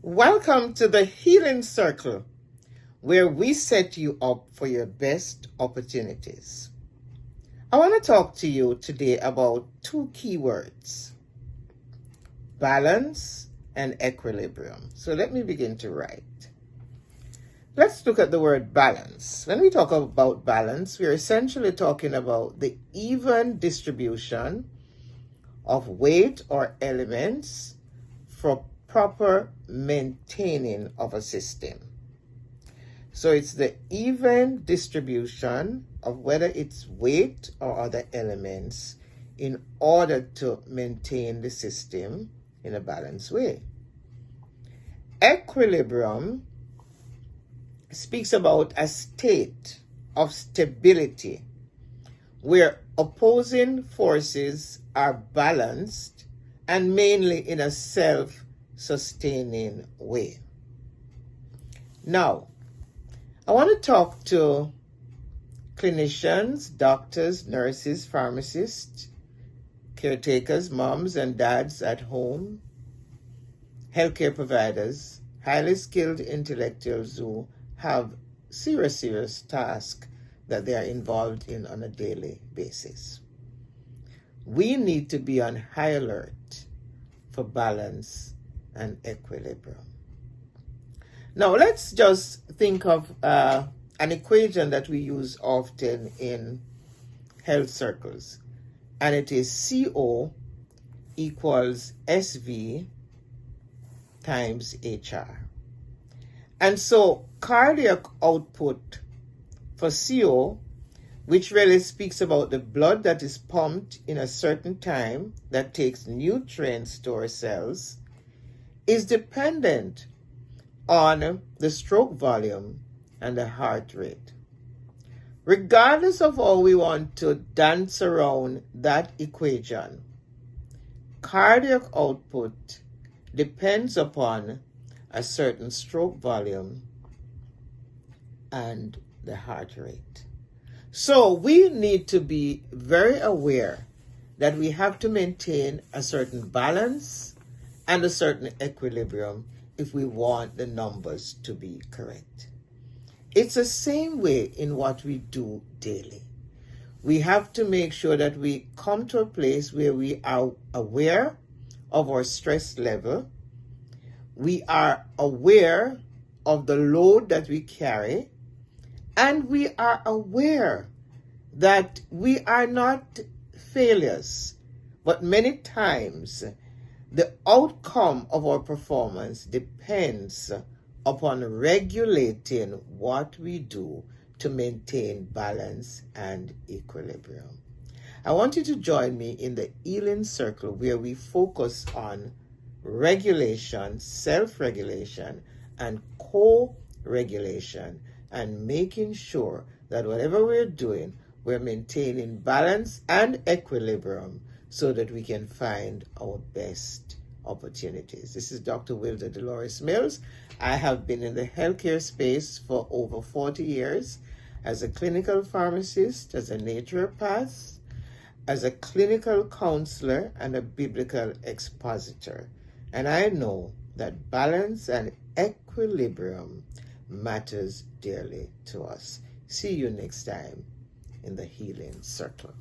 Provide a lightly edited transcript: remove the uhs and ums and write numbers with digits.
Welcome to the Healing Circle, where we set you up for your best opportunities. I want to talk to you today about two key words: balance and equilibrium. So let me begin to write. Let's look at the word balance. When we talk about balance, we're essentially talking about the even distribution of weight or elements for proper maintaining of a system. So it's the even distribution of whether it's weight or other elements in order to maintain the system in a balanced way. Equilibrium speaks about a state of stability where opposing forces are balanced and mainly in a self-sustaining way. Now, I want to talk to clinicians, doctors, nurses, pharmacists, caretakers, moms and dads at home, healthcare providers, highly skilled intellectuals who have serious tasks that they are involved in on a daily basis. We need to be on high alert for balance and equilibrium. Now, let's just think of an equation that we use often in health circles, and it is CO equals SV times HR. And so cardiac output for CO, which really speaks about the blood that is pumped in a certain time that takes nutrients to our cells, is dependent on the stroke volume and the heart rate. Regardless of how we want to dance around that equation, cardiac output depends upon a certain stroke volume and the heart rate. So we need to be very aware that we have to maintain a certain balance and a certain equilibrium if we want the numbers to be correct. It's the same way in what we do daily. We have to make sure that we come to a place where we are aware of our stress level. We are aware of the load that we carry, and we are aware that we are not failures, but many times the outcome of our performance depends upon regulating what we do to maintain balance and equilibrium. I want you to join me in the Healing Circle, where we focus on regulation, self-regulation, and co-regulation, and making sure that whatever we're doing, we're maintaining balance and equilibrium so that we can find our best opportunities. This is Dr. Wilda Mills. I have been in the healthcare space for over 40 years as a clinical pharmacist, as a naturopath, as a clinical counselor, and a biblical expositor. And I know that balance and equilibrium matters dearly to us. See you next time in the Healing Circle.